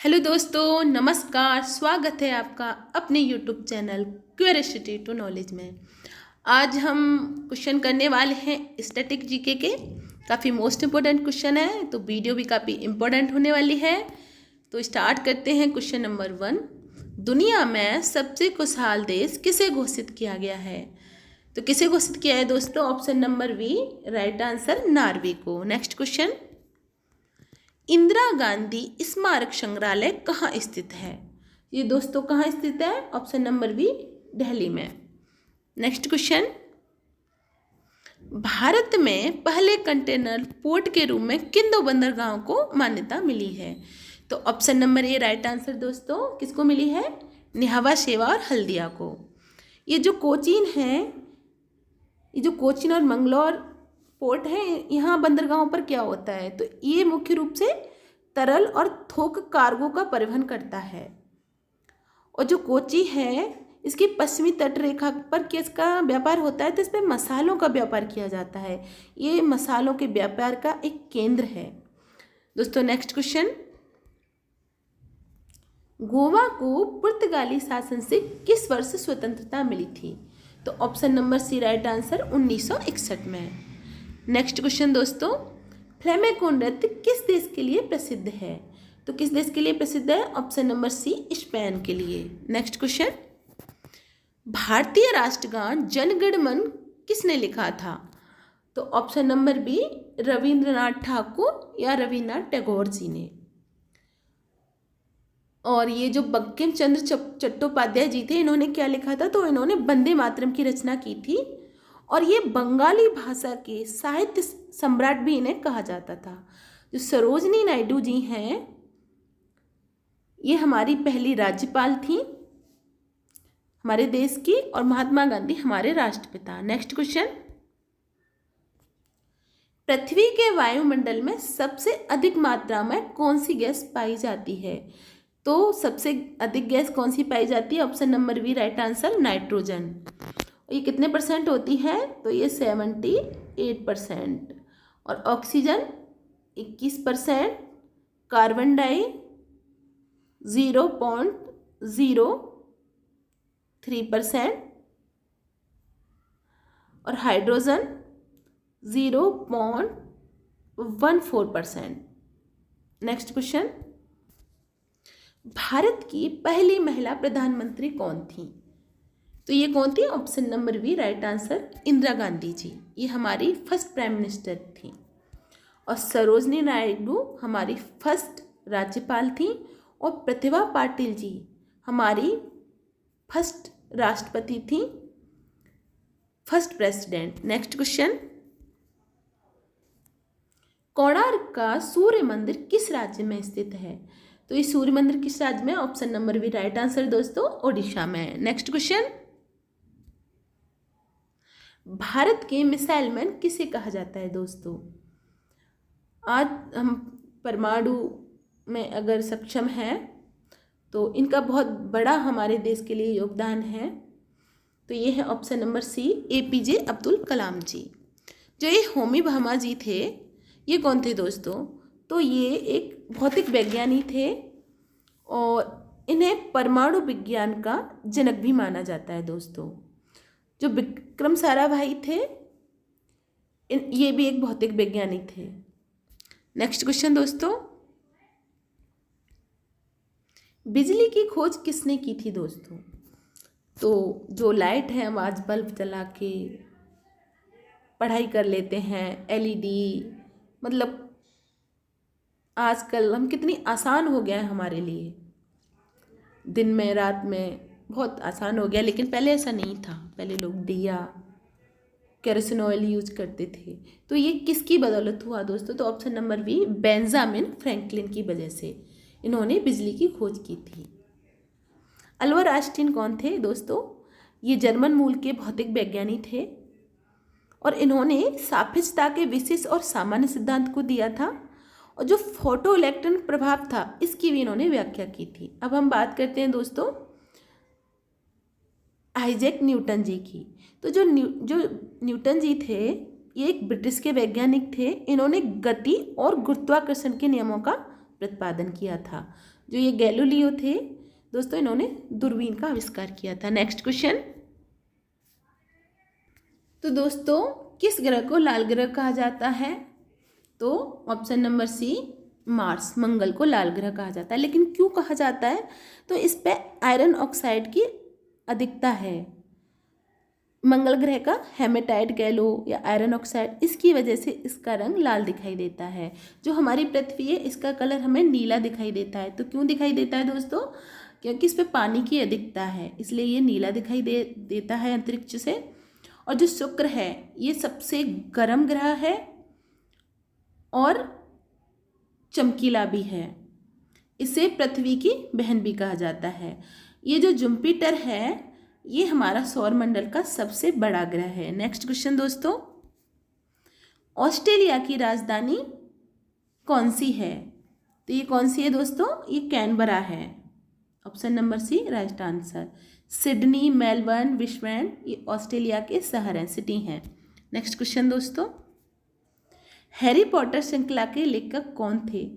Hello दोस्तों, नमस्कार। स्वागत है आपका अपने YouTube channel curiosity to knowledge में। आज हम क्वेश्चन करने वाले हैं स्टैटिक जीके के। काफ़ी मोस्ट इम्पोर्टेंट क्वेश्चन है, तो वीडियो भी काफ़ी इम्पोर्टेंट होने वाली है। तो स्टार्ट करते हैं। क्वेश्चन नंबर 1, दुनिया में सबसे खुशहाल देश किसे घोषित किया गया है? तो किसे घोषित किया है दोस्तों? Option number B, right answer, Norway को। नेक्स्ट क्वेश्चन, इंदिरा गांधी स्मारक संग्रहालय कहाँ स्थित है? ये दोस्तों कहाँ स्थित है? ऑप्शन नंबर बी, दिल्ली में। नेक्स्ट क्वेश्चन, भारत में पहले कंटेनर पोर्ट के रूप में किन दो बंदरगाहों को मान्यता मिली है? तो option number A right answer दोस्तों, किसको मिली है? निहावा शेवा और हल्दिया को। ये जो कोचीन है, ये जो कोचीन और मंगलौर पोर्ट है, यहाँ बंदरगाहों पर क्या होता है? तो ये मुख्य रूप से तरल और थोक कार्गो का परिवहन करता है। और जो कोची है, इसकी पश्चिमी तट रेखा पर किसका व्यापार होता है? तो इस पर मसालों का व्यापार किया जाता है। ये मसालों के व्यापार का एक केंद्र है दोस्तों। नेक्स्ट क्वेश्चन, गोवा को पुर्तगाली शासन से किस वर्ष स्वतंत्रता मिली थी? तो option number C right answer, 1961 में। नेक्स्ट क्वेश्चन दोस्तों, फ्लेमेको नृत्य किस देश के लिए प्रसिद्ध है? तो किस देश के लिए प्रसिद्ध है? ऑप्शन नंबर सी, स्पेन के लिए। नेक्स्ट क्वेश्चन, भारतीय राष्ट्रगान जन गण मन किसने लिखा था? तो option number B, Rabindranath Thakur या रविन्द्रनाथ टैगोर जी ने। और ये जो बंकिम चंद्र चट्टोपाध्याय जी थे, इन्होंने क्या लिखा था? तो इन्होंने वंदे मातरम की रचना की थी। और ये बंगाली भाषा के साहित्य सम्राट भी इन्हें कहा जाता था। जो सरोजनी नायडू जी हैं, ये हमारी पहली राज्यपाल थी हमारे देश की, और महात्मा गांधी हमारे राष्ट्रपिता। नेक्स्ट क्वेश्चन, पृथ्वी के वायुमंडल में सबसे अधिक मात्रा में कौन सी गैस पाई जाती है? तो सबसे अधिक गैस कौन सी पाई जाती है? Option number B right answer, nitrogen. ये कितने परसेंट होती है? तो ये 78%। और ऑक्सीजन 21%, कार्बन डाई 0.03% और हाइड्रोजन 0.14%। नेक्स्ट क्वेश्चन, भारत की पहली महिला प्रधानमंत्री कौन थी? तो ये कौन थी? Option number B right answer, Indira Gandhi ji. ये हमारी फर्स्ट प्राइम मिनिस्टर थी। और सरोजनी नायडू हमारी फर्स्ट राज्यपाल थी। और प्रतिभा पाटिल जी हमारी फर्स्ट राष्ट्रपति थी, first president. Next question, Konark का सूर्य मंदिर किस राज्य में स्थित है? तो ये सूर्य मंदिर किस राज्य में? Option number B right answer दोस्तों, ओडिशा में। नेक्स्ट क्वेश्चन, भारत के मिसाइल मैन किसे कहा जाता है दोस्तों? आज हम परमाणु में अगर सक्षम हैं, तो इनका बहुत बड़ा हमारे देश के लिए योगदान है। तो ये है option number C, APJ Abdul Kalam ji. जो ये होमी भाभा जी थे, ये कौन थे दोस्तों? तो ये एक भौतिक वैज्ञानिक थे और इन्हें परमाणु विज्ञान का जनक भी माना जाता है दोस्तों। जो विक्रम साराभाई थे, ये भी एक भौतिक वैज्ञानिक थे। नेक्स्ट क्वेश्चन दोस्तों, बिजली की खोज किसने की थी दोस्तों? तो जो लाइट है, हम आज बल्ब जला के पढ़ाई कर लेते हैं, LED, मतलब आजकल हम कितनी आसान हो गया है हमारे लिए, दिन में रात में बहुत आसान हो गया। लेकिन पहले ऐसा नहीं था। पहले लोग दिया, केरोसिन ऑयल यूज करते थे। तो ये किसकी बदौलत हुआ दोस्तों? तो option number B, Benjamin Franklin की वजह से इन्होंने बिजली की खोज की थी। अल्बर्ट आइंस्टीन कौन थे दोस्तों? ये जर्मन मूल के भौतिक वैज्ञानिक थे और इन्होंने सापेक्षता के विशेष और सामान्य सिद्धांत को दिया था। और जो फोटो इलेक्ट्रॉन प्रभाव था, इसकी भी इन्होंने व्याख्या की थी। अब हम बात करते हैं दोस्तों आइजैक न्यूटन जी की। तो जो न्यूटन जी थे, ये एक ब्रिटिश के वैज्ञानिक थे। इन्होंने गति और गुरुत्वाकर्षण के नियमों का प्रतिपादन किया था। जो ये गैलीलियो थे दोस्तों, इन्होंने दूरबीन का आविष्कार किया था। Next question. तो दोस्तों किस ग्रह को लाल ग्रह कहा जाता है? तो ऑप्शन नंबर सी, मार्स, मंगल को लाल ग्रह कहा जाता है। लेकिन क्यों कहा जाता है? तो इस पे आयरन ऑक्साइड की अधिकता है। मंगल ग्रह का हेमेटाइट कह लो या आयरन ऑक्साइड, इसकी वजह से इसका रंग लाल दिखाई देता है। जो हमारी पृथ्वी है इसका कलर हमें नीला दिखाई देता है। तो क्यों दिखाई देता है दोस्तों? क्योंकि इस पे पानी की अधिकता है, इसलिए ये नीला दिखाई देता है अंतरिक्ष से। और जो शुक्र है ये सबसे गर्म ग्रह है और चमकीला भी है, इसे पृथ्वी की बहन भी कहा जाता है। ये जो जुपिटर है ये हमारा सौरमंडल का सबसे बड़ा ग्रह है। नेक्स्ट क्वेश्चन दोस्तों, ऑस्ट्रेलिया की राजधानी कौन सी है? तो ये कौन सी है दोस्तों? ये कैनबरा है। Option number C right answer. Sydney, Melbourne, Brisbane ये ऑस्ट्रेलिया के शहर हैं, सिटी हैं। नेक्स्ट क्वेश्चन दोस्तों, हैरी पॉटर श्रृंखला के लेखक कौन थे?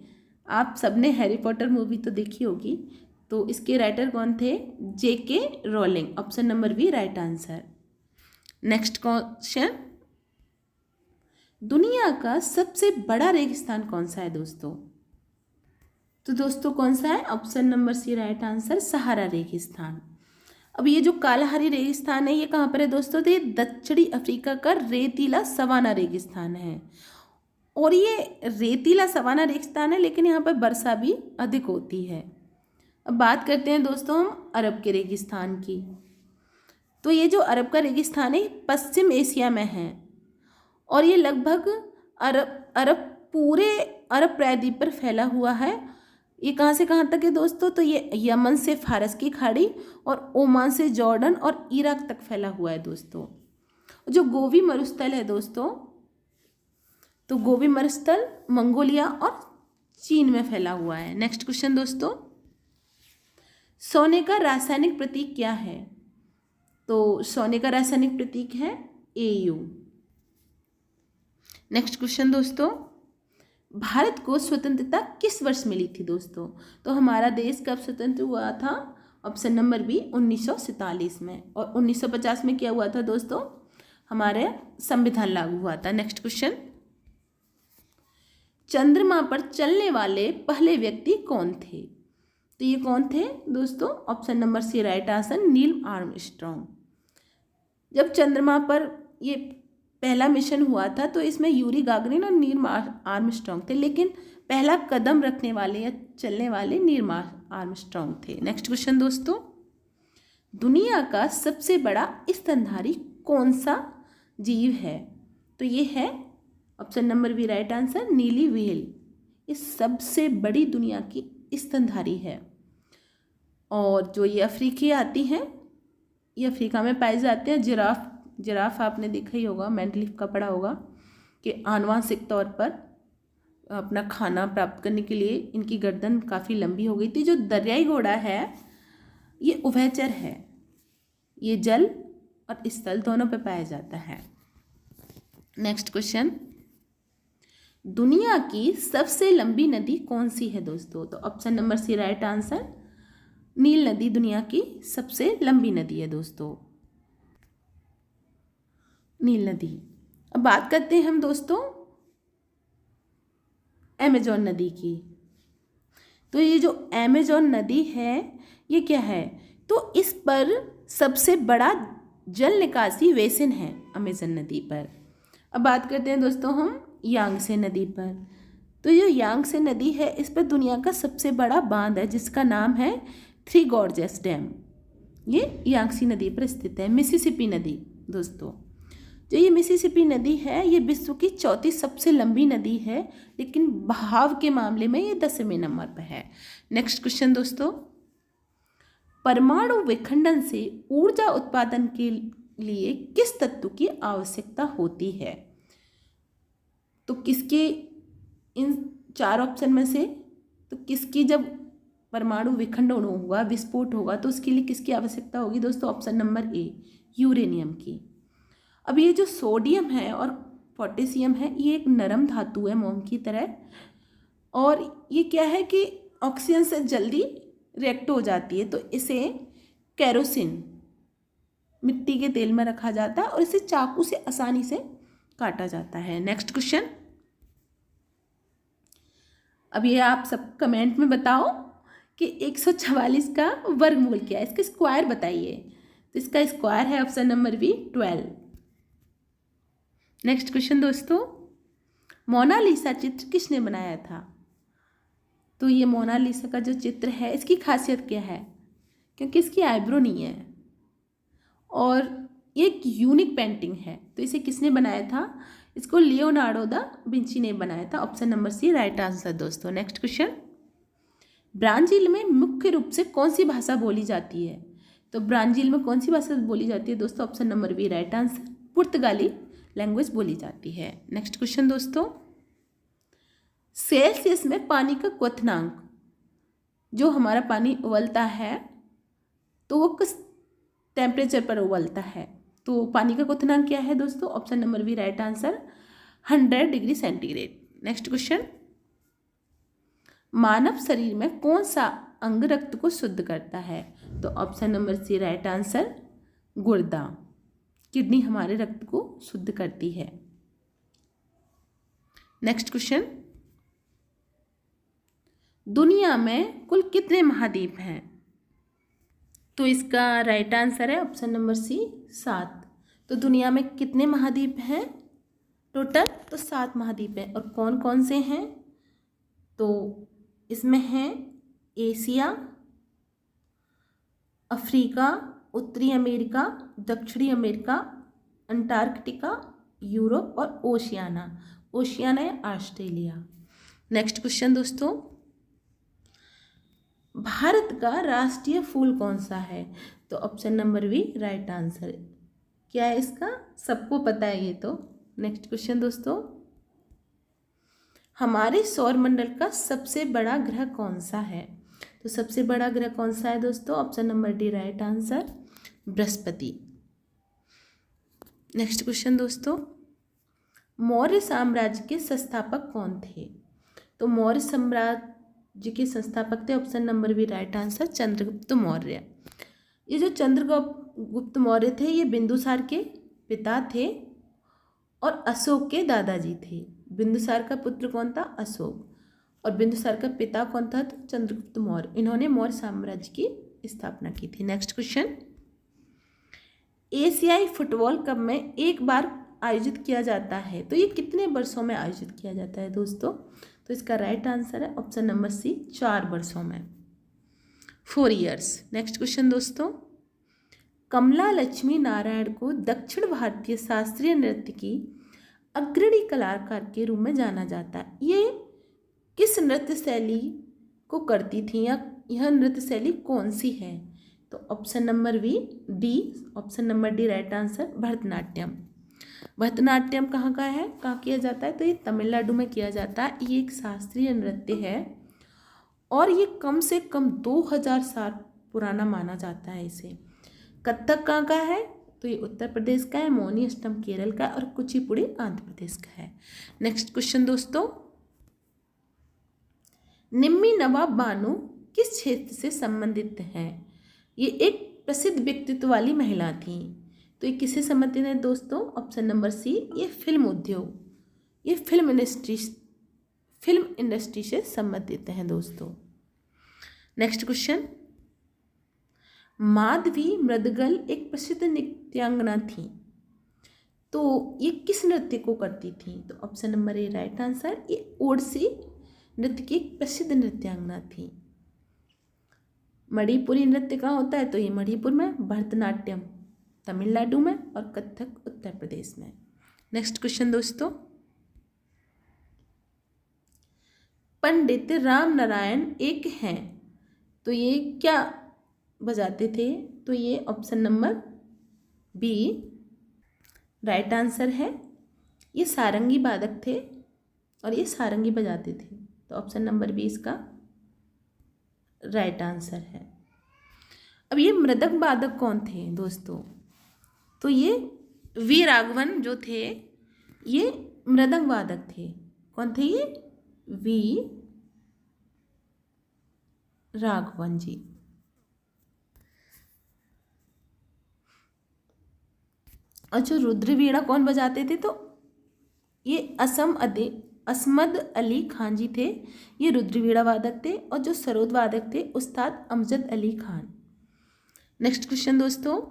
आप सबने हैरी पॉटर मूवी तो देखी होगी, तो इसके राइटर कौन थे? J.K. Rowling. Option number B right answer. Next question, दुनिया का सबसे बड़ा रेगिस्तान कौन सा है दोस्तों? तो दोस्तों कौन सा है? Option number C right answer, Sahara रेगिस्तान। अब ये जो कालाहारी रेगिस्तान है ये कहाँ पर है दोस्तों? तो ये दक्षिणी अफ्रीका का रेतीला सवाना रेगिस्तान है। और ये रेतीला सवाना रेगिस्तान है, लेकिन यहाँ पर वर्षा भी अधिक होती है। अब बात करते हैं दोस्तों हम अरब के रेगिस्तान की। तो ये जो अरब का रेगिस्तान है पश्चिम एशिया में है और ये लगभग पूरे अरब प्रायद्वीप पर फैला हुआ है। ये कहाँ से कहाँ तक है दोस्तों? तो ये यमन से फारस की खाड़ी और ओमान से जॉर्डन और इराक तक फैला हुआ है दोस्तों। जो गोबी मरुस्थल है दोस्तों, तो गोबी मरुस्थल मंगोलिया और चीन में फैला हुआ है। नेक्स्ट क्वेश्चन दोस्तों, सोने का रासायनिक प्रतीक क्या है? तो सोने का रासायनिक प्रतीक है Au। नेक्स्ट क्वेश्चन दोस्तों, भारत को स्वतंत्रता किस वर्ष मिली थी दोस्तों? तो हमारा देश कब स्वतंत्र हुआ था? ऑप्शन नंबर बी 1947 में। और 1950 में क्या हुआ था दोस्तों? हमारे संविधान लागू हुआ था। नेक्स्ट क्वेश्चन, चंद्रमा पर चलने वाले पहले व्यक्ति कौन थे? तो ये कौन थे दोस्तों? Option number C right answer, Neil Armstrong. जब चंद्रमा पर ये पहला मिशन हुआ था तो इसमें यूरी गागरिन और नील आर्मस्ट्रॉन्ग थे, लेकिन पहला कदम रखने वाले या चलने वाले नील आर्मस्ट्रॉन्ग थे। नेक्स्ट क्वेश्चन दोस्तों, दुनिया का सबसे बड़ा स्तनधारी कौन सा जीव है? तो ये है option number B right answer, नीली व्हेल। ये सबसे बड़ी दुनिया की स्तनधारी है। और जो ये अफ्रीकी आती हैं ये अफ्रीका में पाए जाते हैं। जिराफ आपने देखा ही होगा, मेंटलिफ का पढ़ा होगा कि आनुवांशिक तौर पर अपना खाना प्राप्त करने के लिए इनकी गर्दन काफ़ी लंबी हो गई थी। जो दरियाई घोड़ा है ये उभयचर है, ये जल और स्थल दोनों पे पाया जाता है। नेक्स्ट क्वेश्चन, दुनिया की सबसे लंबी नदी कौन सी है दोस्तों? तो option number C right answer, Nile नदी दुनिया की सबसे लंबी नदी है दोस्तों, नील नदी। अब बात करते हैं हम दोस्तों अमेजॉन नदी की। तो ये जो अमेजॉन नदी है ये क्या है? तो इस पर सबसे बड़ा जल निकासी बेसिन है अमेजन नदी पर। अब बात करते हैं दोस्तों हम यांगसे नदी पर। तो जो यांगसे नदी है इस पर दुनिया का सबसे बड़ा बांध है जिसका नाम है थ्री गॉर्जेस डैम। ये यांगसे नदी पर स्थित है। मिसिसिपी नदी दोस्तों, जो ये मिसिसिपी नदी है ये विश्व की चौथी सबसे लंबी नदी है, लेकिन बहाव के मामले में ये 10वें नंबर पर है। नेक्स्ट क्वेश्चन दोस्तों, परमाणु विखंडन से ऊर्जा उत्पादन के लिए किस तत्व की आवश्यकता होती है? तो किसके, इन चार ऑप्शन में से तो किसकी जब परमाणु विखंडन होगा, विस्फोट होगा, तो उसके लिए किसकी आवश्यकता होगी दोस्तों? ऑप्शन नंबर ए, यूरेनियम की। अब ये जो सोडियम है और पोटेशियम है ये एक नरम धातु है मोम की तरह, और ये क्या है कि ऑक्सीजन से जल्दी रिएक्ट हो जाती है, तो इसे केरोसिन मिट्टी के तेल में रखा जाता है और इसे चाकू से आसानी से काटा जाता है। नेक्स्ट क्वेश्चन, अब ये आप सब कमेंट में बताओ कि 144 का वर्गमूल क्या है, इसका स्क्वायर बताइए। तो इसका स्क्वायर है option number B 12। Next question दोस्तों, मोनालिसा चित्र किसने बनाया था? तो ये मोनालिसा का जो चित्र है इसकी खासियत क्या है? क्योंकि इसकी आईब्रो नहीं है और ये एक यूनिक पेंटिंग है। तो इसे किसने बनाया था? इसको लियोनार्डो दा विंची ने बनाया था। Option number C right answer दोस्तों। नेक्स्ट क्वेश्चन, ब्राज़ील में मुख्य रूप से कौन सी भाषा बोली जाती है? तो ब्राज़ील में कौन सी भाषा बोली जाती है दोस्तों? Option number B right answer, पुर्तगाली लैंग्वेज बोली जाती है। नेक्स्ट क्वेश्चन दोस्तों, सेल्सियस में पानी का क्वथनांक, जो हमारा पानी उबलता है तो वो किस टेम्परेचर पर उबलता है? तो पानी का क्वथनांक क्या है दोस्तों? Option number B right answer, 100 degree centigrade. Next question, मानव शरीर में कौन सा अंग रक्त को शुद्ध करता है? तो option number C right answer, गुर्दा। किडनी हमारे रक्त को शुद्ध करती है। नेक्स्ट क्वेश्चन, दुनिया में कुल कितने महाद्वीप हैं? तो इसका राइट आंसर है ऑप्शन नंबर सी 7। तो दुनिया में कितने महाद्वीप हैं टोटल? तो 7 महाद्वीप हैं। और कौन कौन से हैं? तो इसमें हैं एशिया, अफ्रीका, उत्तरी अमेरिका, दक्षिणी अमेरिका, अंटार्कटिका, यूरोप और ओशियाना। ओशियाना या ऑस्ट्रेलिया। नेक्स्ट क्वेश्चन दोस्तों, भारत का राष्ट्रीय फूल कौन सा है? तो option number B right answer. क्या है इसका? सबको पता है ये तो। नेक्स्ट क्वेश्चन दोस्तों, हमारे सौरमंडल का सबसे बड़ा ग्रह कौन सा है? तो सबसे बड़ा ग्रह कौन सा है दोस्तों? Option number D right answer, Brihaspati. Next question दोस्तों, मौर्य साम्राज्य के संस्थापक कौन थे? तो मौर्य साम्राज्य के संस्थापक थे option number B right answer, Chandragupta Maurya. ये जो चंद्रगुप्त मौर्य थे ये बिंदुसार के पिता थे और अशोक के दादाजी थे। बिंदुसार का पुत्र कौन था? अशोक। और बिंदुसार का पिता कौन था? तो चंद्रगुप्त मौर्य। इन्होंने मौर्य साम्राज्य की स्थापना की थी। नेक्स्ट क्वेश्चन, एशियाई फुटबॉल कप में एक बार आयोजित किया जाता है तो ये कितने वर्षों में आयोजित किया जाता है दोस्तों? तो इसका राइट आंसर है ऑप्शन नंबर सी 4 वर्षों में, 4 ईयर्स। नेक्स्ट क्वेश्चन दोस्तों, कमला लक्ष्मी नारायण को दक्षिण भारतीय शास्त्रीय नृत्य की अग्रणी कलाकार के रूप में जाना जाता है। ये किस नृत्य शैली को करती थी या यह नृत्य शैली कौन सी है? तो option number B D, option number D right answer, Bharatanatyam. Bharatanatyam कहाँ का है, कहाँ किया जाता है? तो ये तमिलनाडु में किया जाता है। ये एक शास्त्रीय नृत्य है और ये कम से कम 2000 साल पुराना माना जाता है इसे। कथक कहाँ का है? तो ये उत्तर प्रदेश का है। मोहिनी अष्टम केरल का और कुचिपुड़ी आंध्र प्रदेश का है। नेक्स्ट क्वेश्चन दोस्तों, निम्मी नवाब बानो किस क्षेत्र से संबंधित हैं? ये एक प्रसिद्ध व्यक्तित्व वाली महिला थी। तो ये किससे संबंधित है दोस्तों? ऑप्शन नंबर सी, ये फिल्म उद्योग, ये फिल्म इंडस्ट्री से संबंधित हैं दोस्तों। नेक्स्ट क्वेश्चन, माधवी मृदगल एक प्रसिद्ध नृत्यांगना थी तो ये किस नृत्य को करती थी? तो option number A right answer, ये ओडिसी नृत्य की एक प्रसिद्ध नृत्यांगना थी। मणिपुरी नृत्य कहाँ होता है? तो ये मणिपुर में, भरतनाट्यम तमिलनाडु में और कथक उत्तर प्रदेश में। नेक्स्ट क्वेश्चन दोस्तों, पंडित राम नारायण एक हैं तो ये क्या बजाते थे? तो ये option number B right answer है, ये सारंगी वादक थे और ये सारंगी बजाते थे। तो ऑप्शन नंबर बी इसका राइट आंसर है। अब ये मृदंग वादक कौन थे दोस्तों? तो ये वी राघवन जो थे ये मृदंग वादक थे। कौन थे ये? वी राघवन जी। और जो रुद्रवीणा कौन बजाते थे, तो ये असमद अली खान जी थे, ये रुद्रवीणा वादक थे। और जो सरोद वादक थे, उस्ताद अमजद अली खान। नेक्स्ट क्वेश्चन दोस्तों,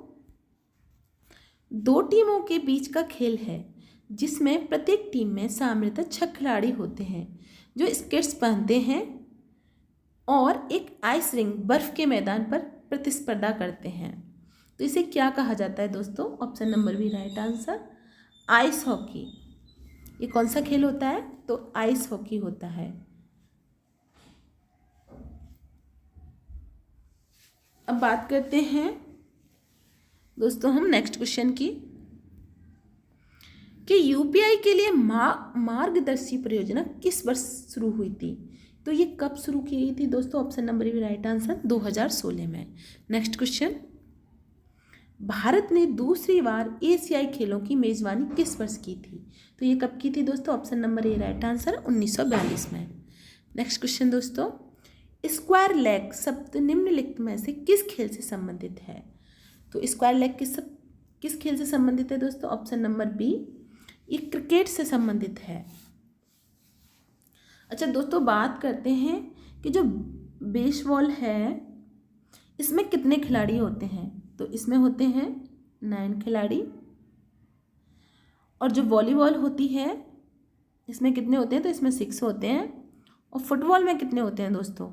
दो टीमों के बीच का खेल है जिसमें प्रत्येक टीम में सामान्यतः 6 खिलाड़ी होते हैं जो स्केट्स पहनते हैं और एक आइस रिंग बर्फ के मैदान पर प्रतिस्पर्धा करते हैं। तो इसे क्या कहा जाता है दोस्तों? Option number B right answer, ice hockey. ये कौन सा खेल होता है? तो आइस हॉकी होता है। अब बात करते हैं दोस्तों हम नेक्स्ट क्वेश्चन की, कि यूपीआई के लिए मार्गदर्शी परियोजना किस वर्ष शुरू हुई थी? तो ये कब शुरू की गई थी दोस्तों? Option number B right answer, 2016 में। नेक्स्ट क्वेश्चन, भारत ने दूसरी बार एशियाई खेलों की मेजबानी किस वर्ष की थी? तो ये कब की थी दोस्तों? Option number A right answer, 1942 में। नेक्स्ट क्वेश्चन दोस्तों, स्क्वायर लेग शब्द निम्नलिखित में से किस खेल से संबंधित है? तो स्क्वायर लेग किस खेल से संबंधित है दोस्तों? ऑप्शन नंबर बी, ये क्रिकेट से संबंधित है। अच्छा दोस्तों, बात करते हैं कि जो बेसबॉल है इसमें कितने खिलाड़ी होते हैं? तो इसमें होते हैं 9 खिलाड़ी। और जो वॉलीबॉल होती है इसमें कितने होते हैं? तो इसमें 6 होते हैं। और फुटबॉल में कितने होते हैं दोस्तों?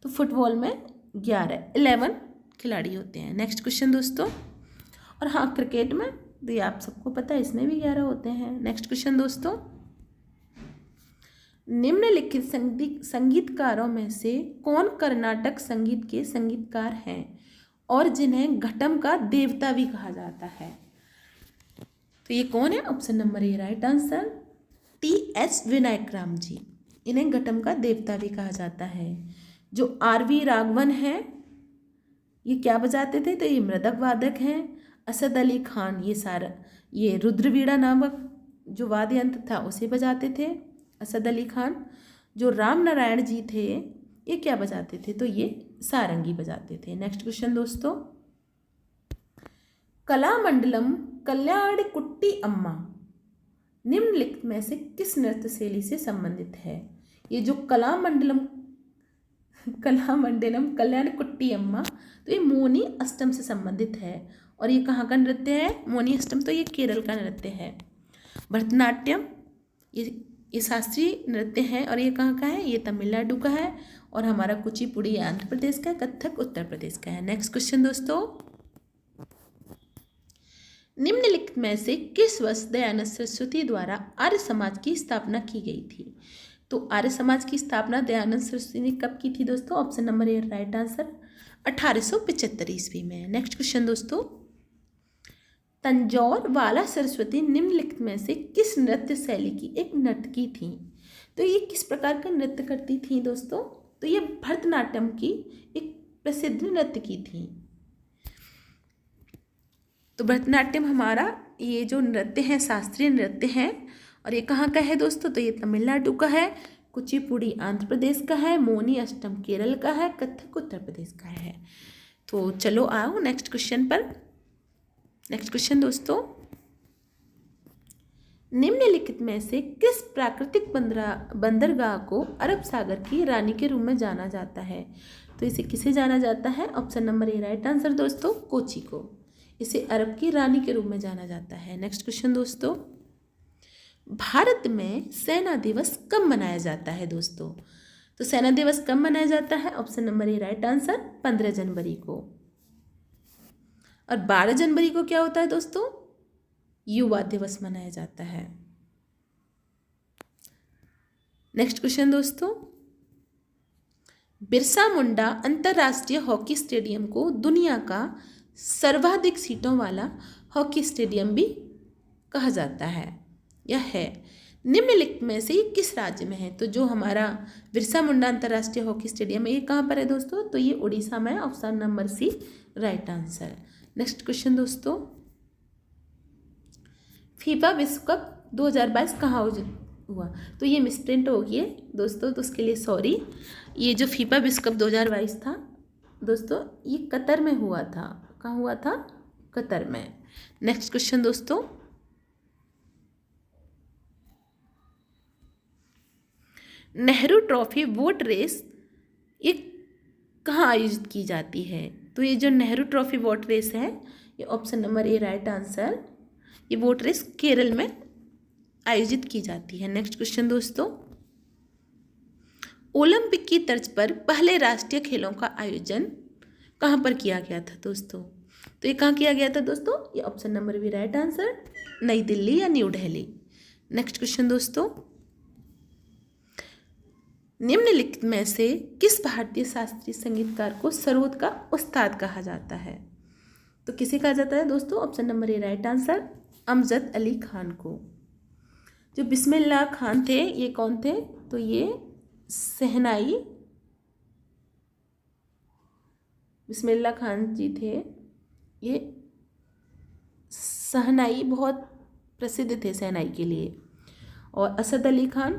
तो फुटबॉल में 11 खिलाड़ी होते हैं। नेक्स्ट क्वेश्चन दोस्तों, और हाँ क्रिकेट में तो ये आप सबको पता है, इसमें भी 11 होते हैं। नेक्स्ट क्वेश्चन दोस्तों, निम्नलिखित संगीतकारों में से कौन कर्नाटक संगीत के संगीतकार हैं और जिन्हें घटम का देवता भी कहा जाता है? तो ये कौन है? Option number A right answer, T H. Vinayakram ji. इन्हें घटम का देवता भी कहा जाता है। जो आर.वी. राघवन है, ये क्या बजाते थे? तो ये मृदंग वादक हैं। असद अली खान ये रुद्रवीणा नामक जो वाद्य यंत्र था उसे बजाते थे, असद अली खान। जो राम नारायण जी थे, ये क्या बजाते थे? तो ये सारंगी बजाते थे। नेक्स्ट क्वेश्चन दोस्तों, कलामंडलम कल्याण कुट्टी अम्मा निम्नलिखित में से किस नृत्य शैली से संबंधित है? ये जो कलामंडलम कल्याण कुट्टी अम्मा, तो ये मोनी अष्टम से संबंधित है। और ये कहाँ का नृत्य है? मोनी अष्टम तो ये केरल का नृत्य है। भरतनाट्यम ये शास्त्रीय नृत्य है और ये कहाँ का है? ये तमिलनाडु का है। और हमारा कुचिपुड़ी आंध्र प्रदेश का है, कथक उत्तर प्रदेश का है। नेक्स्ट क्वेश्चन दोस्तों, निम्नलिखित में से किस वर्ष दयानंद सरस्वती द्वारा आर्य समाज की स्थापना की गई थी? तो आर्य समाज की स्थापना दयानंद सरस्वती ने कब की थी दोस्तों? Option number A right answer, 1875 ईस्वी में। नेक्स्ट क्वेश्चन दोस्तों, तंजौर वाला सरस्वती निम्नलिखित में से किस नृत्य शैली की एक नर्तकी थी? तो ये किस प्रकार का नृत्य करती थी दोस्तों? तो ये भरतनाट्यम की एक प्रसिद्ध नर्तकी थी। तो भरतनाट्यम हमारा ये जो नृत्य है शास्त्रीय नृत्य है। और ये कहाँ का है दोस्तों? तो ये तमिलनाडु का है, कुचिपुड़ी आंध्र प्रदेश का है, मोनी अष्टम केरल का है, कथक उत्तर प्रदेश का है। तो चलो आओ नेक्स्ट क्वेश्चन पर। नेक्स्ट क्वेश्चन दोस्तों, निम्नलिखित में से किस प्राकृतिक बंदरगाह को अरब सागर की रानी के रूप में जाना जाता है? तो इसे किसे जाना जाता है? Option number A right answer दोस्तों, कोची को। इसे अरब की रानी के रूप में जाना जाता है। नेक्स्ट क्वेश्चन दोस्तों, भारत में सेना दिवस कब मनाया जाता है दोस्तों? तो सेना दिवस कब मनाया जाता है? Option number A right answer, 15 जनवरी को। और 12 जनवरी को क्या होता है दोस्तों? युवा दिवस मनाया जाता है। नेक्स्ट क्वेश्चन दोस्तों, बिरसा मुंडा अंतर्राष्ट्रीय हॉकी स्टेडियम को दुनिया का सर्वाधिक सीटों वाला हॉकी स्टेडियम भी कहा जाता है या है। निम्नलिखित में से ये किस राज्य में है? तो जो हमारा बिरसा मुंडा अंतर्राष्ट्रीय हॉकी स्टेडियम है ये कहाँ पर है दोस्तों? तो ये उड़ीसा में, option number C right answer. Next question दोस्तों, फीफा विश्व कप 2022 कहाँ हुआ? तो ये मिसप्रिंट हो गई है दोस्तों, तो उसके लिए सॉरी। ये जो फीफा विश्व कप 2022 था दोस्तों, ये कतर में हुआ था। कहाँ हुआ था? कतर में। नेक्स्ट क्वेश्चन दोस्तों, नेहरू ट्रॉफी बोट रेस ये कहाँ आयोजित की जाती है? तो ये जो नेहरू ट्रॉफी बोट रेस है, ये option number A right answer. ये बोट रेस केरल में आयोजित की जाती है। नेक्स्ट क्वेश्चन दोस्तों, ओलंपिक की तर्ज पर पहले राष्ट्रीय खेलों का आयोजन कहाँ पर किया गया था दोस्तों? तो ये कहाँ किया गया था दोस्तों? ये option number B right answer, Nai Delhi या न्यू दिल्ली। नेक्स्ट क्वेश्चन दोस्तों, निम्नलिखित में से किस भारतीय शास्त्रीय संगीतकार को सरोद का उस्ताद कहा जाता है? तो किसे कहा जाता है दोस्तों? Option number A right answer, Amjad Ali Khan को। जो बिस्मिल्लाह खान थे, ये कौन थे? तो ये शहनाई, बिस्मिल्लाह खान जी थे। ये शहनाई बहुत प्रसिद्ध थे शहनाई के लिए। और असद अली खान,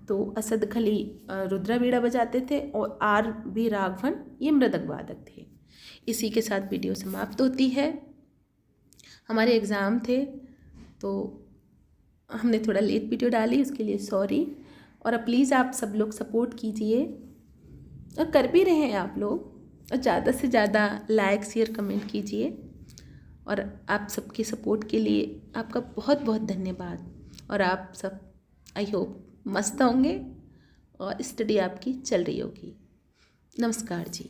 तो असद खली रुद्रा बीड़ा बजाते थे, और आर बी राघवन ये मृदंग वादक थे। इसी के साथ वीडियो समाप्त होती है। हमारे एग्ज़ाम थे तो हमने थोड़ा लेट वीडियो डाली, उसके लिए सॉरी। और प्लीज़ आप सब लोग सपोर्ट कीजिए, और कर भी रहे हैं आप लोग, और ज़्यादा से ज़्यादा लाइक शेयर कमेंट कीजिए। और आप सबके सपोर्ट के लिए आपका बहुत बहुत धन्यवाद। और आप सब आई होप मस्त होंगे और स्टडी आपकी चल रही होगी। नमस्कार जी।